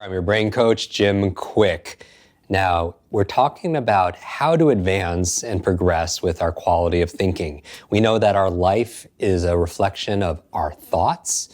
I'm your brain coach, Jim Kwik. Now, we're talking about how to advance and progress with our quality of thinking. We know that our life is a reflection of our thoughts.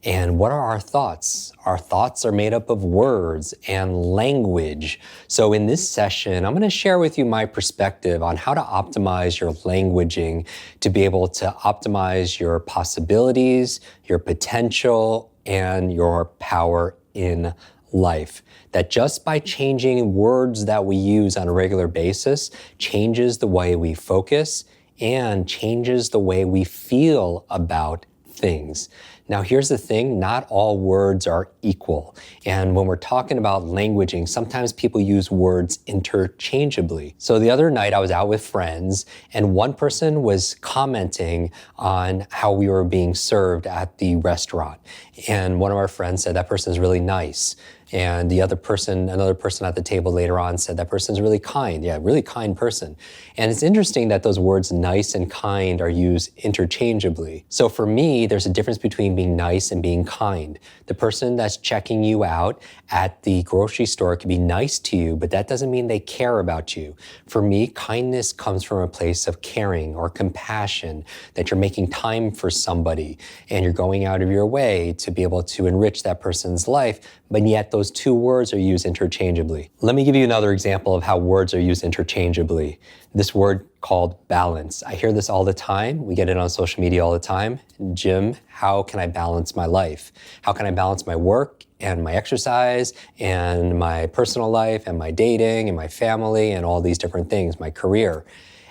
And what are our thoughts? Our thoughts are made up of words and language. So in this session, I'm going to share with you my perspective on how to optimize your languaging to be able to optimize your possibilities, your potential, and your power in life. That just by changing words that we use on a regular basis changes the way we focus and changes the way we feel about things. Now, here's the thing, not all words are equal. And when we're talking about languaging, sometimes people use words interchangeably. So the other night I was out with friends and one person was commenting on how we were being served at the restaurant. And one of our friends said, that person's really nice. And the other person, another person at the table later on said, that person's really kind. Yeah, really kind person. And it's interesting that those words nice and kind are used interchangeably. So for me, there's a difference between being nice and being kind. The person that's checking you out at the grocery store can be nice to you, but that doesn't mean they care about you. For me, kindness comes from a place of caring or compassion, that you're making time for somebody and you're going out of your way to be able to enrich that person's life, but yet those two words are used interchangeably. Let me give you another example of how words are used interchangeably. This word called balance. I hear this all the time. We get it on social media all the time. Jim, how can I balance my life? How can I balance my work and my exercise and my personal life and my dating and my family and all these different things, my career?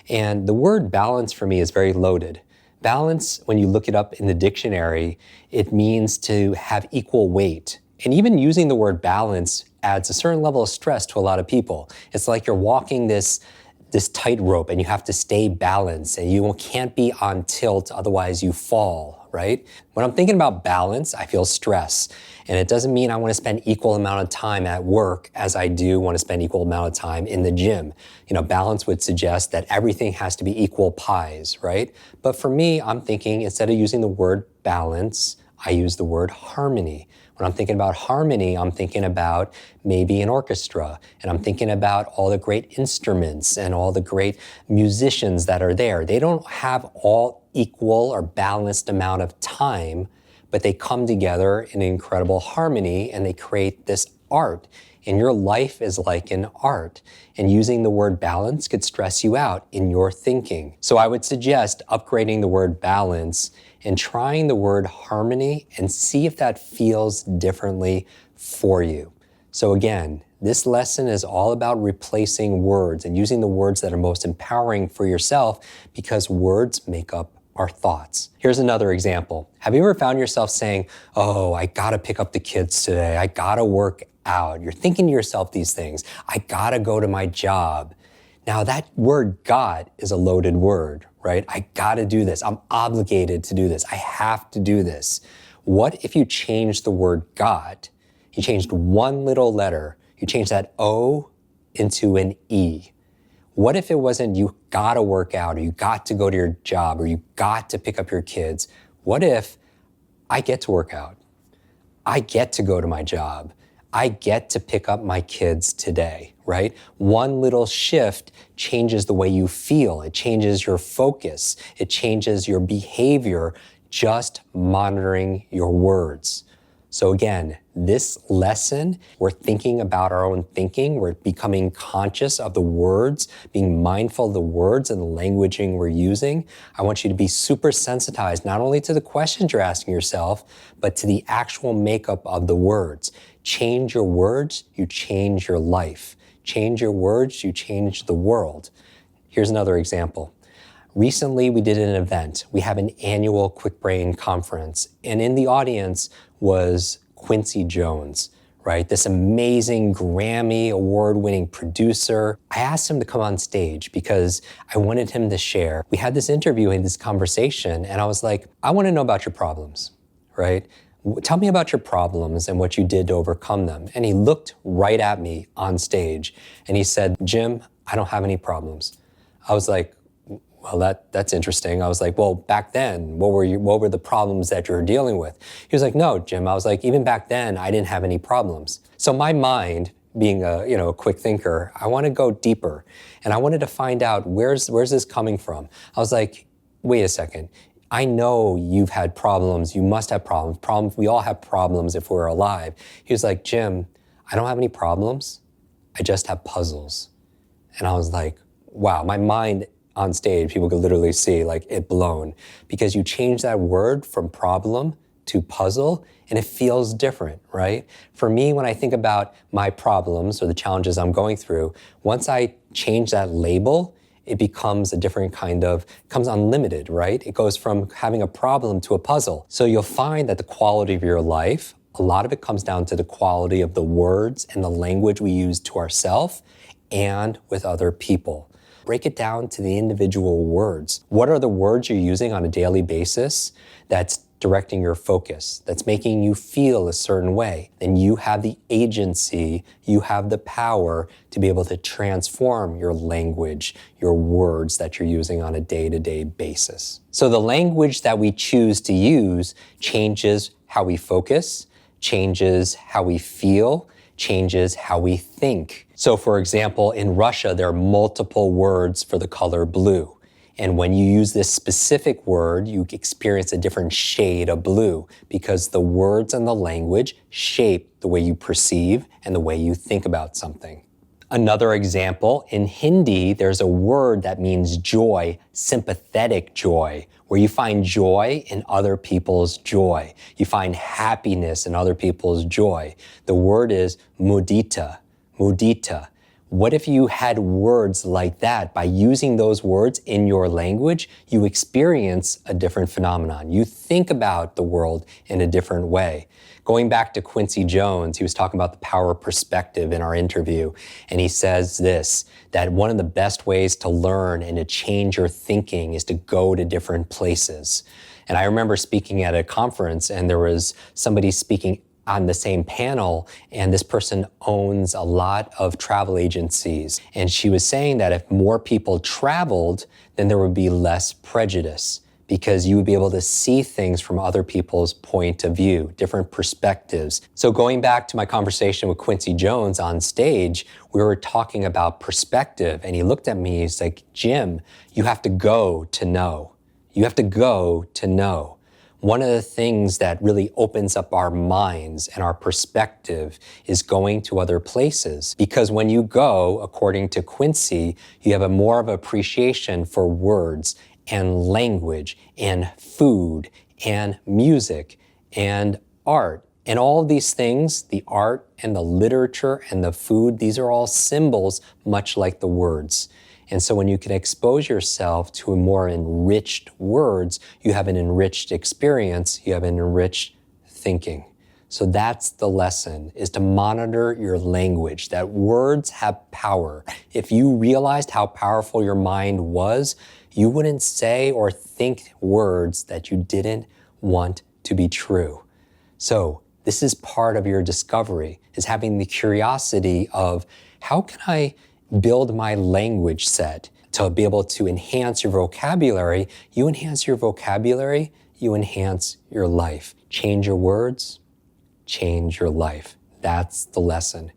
And the word balance for me is very loaded. Balance, when you look it up in the dictionary, it means to have equal weight. And even using the word balance adds a certain level of stress to a lot of people. It's like you're walking this tightrope and you have to stay balanced and you can't be on tilt, otherwise you fall, right? When I'm thinking about balance, I feel stress. And it doesn't mean I want to spend equal amount of time at work as I do want to spend equal amount of time in the gym. You know, balance would suggest that everything has to be equal pies, right? But for me, I'm thinking instead of using the word balance, I use the word harmony. When I'm thinking about harmony, I'm thinking about maybe an orchestra, and I'm thinking about all the great instruments and all the great musicians that are there. They don't have all equal or balanced amount of time, but they come together in incredible harmony and they create this art. And your life is like an art. And using the word balance could stress you out in your thinking. So I would suggest upgrading the word balance and trying the word harmony and see if that feels differently for you. So again, this lesson is all about replacing words and using the words that are most empowering for yourself, because words make up our thoughts. Here's another example. Have you ever found yourself saying, oh, I gotta pick up the kids today. I gotta work out. You're thinking to yourself these things. I gotta go to my job. Now that word "got" is a loaded word, right? I gotta do this. I'm obligated to do this. I have to do this. What if you changed the word "got"? You changed one little letter. You changed that O into an E. What if it wasn't you gotta work out, or you got to go to your job, or you got to pick up your kids? What if I get to work out? I get to go to my job. I get to pick up my kids today, right? One little shift changes the way you feel. It changes your focus. It changes your behavior, just monitoring your words. So again, this lesson, we're thinking about our own thinking. We're becoming conscious of the words, being mindful of the words and the languaging we're using. I want you to be super sensitized, not only to the questions you're asking yourself, but to the actual makeup of the words. Change your words, you change your life. Change your words, you change the world. Here's another example. Recently, we did an event. We have an annual Kwik Brain conference, and in the audience was Quincy Jones, right? This amazing Grammy award-winning producer. I asked him to come on stage because I wanted him to share. We had this interview and this conversation, and I was like, I want to know about your problems, right? Tell me about your problems and what you did to overcome them. And he looked right at me on stage and he said, Jim, I don't have any problems. I was like, Well, that's interesting. I was like, well, back then, what were the problems that you were dealing with? He was like, no, Jim. I was like, even back then, I didn't have any problems. So my mind, being a quick thinker, I want to go deeper, and I wanted to find out where's this coming from. I was like, wait a second. I know you've had problems. You must have problems. Problems. We all have problems if we're alive. He was like, Jim, I don't have any problems. I just have puzzles. And I was like, wow, my mind on stage, people could literally see like it blown, because you change that word from problem to puzzle and it feels different, right? For me, when I think about my problems or the challenges I'm going through, once I change that label, it becomes a different becomes unlimited, right? It goes from having a problem to a puzzle. So you'll find that the quality of your life, a lot of it comes down to the quality of the words and the language we use to ourselves and with other people. Break it down to the individual words. What are the words you're using on a daily basis that's directing your focus, that's making you feel a certain way? Then you have the agency, you have the power to be able to transform your language, your words that you're using on a day-to-day basis. So the language that we choose to use changes how we focus, changes how we feel, changes how we think. So for example, in Russia, there are multiple words for the color blue. And when you use this specific word, you experience a different shade of blue, because the words and the language shape the way you perceive and the way you think about something. Another example, in Hindi, there's a word that means joy, sympathetic joy, where you find joy in other people's joy. You find happiness in other people's joy. The word is mudita, mudita. What if you had words like that? By using those words in your language, you experience a different phenomenon. You think about the world in a different way. Going back to Quincy Jones, he was talking about the power of perspective in our interview, and he says this, that one of the best ways to learn and to change your thinking is to go to different places. And I remember speaking at a conference, and there was somebody speaking on the same panel, and this person owns a lot of travel agencies. And she was saying that if more people traveled, then there would be less prejudice, because you would be able to see things from other people's point of view, different perspectives. So going back to my conversation with Quincy Jones on stage, we were talking about perspective, and he looked at me, he's like, Jim, you have to go to know. You have to go to know. One of the things that really opens up our minds and our perspective is going to other places. Because when you go, according to Quincy, you have a more of appreciation for words and language and food and music and art. And all these things, the art and the literature and the food, these are all symbols, much like the words. And so when you can expose yourself to more enriched words, you have an enriched experience, you have an enriched thinking. So that's the lesson, is to monitor your language, that words have power. If you realized how powerful your mind was, you wouldn't say or think words that you didn't want to be true. So this is part of your discovery, is having the curiosity of, how can I build my language set to be able to enhance your vocabulary? You enhance your vocabulary, you enhance your life. Change your words, change your life. That's the lesson.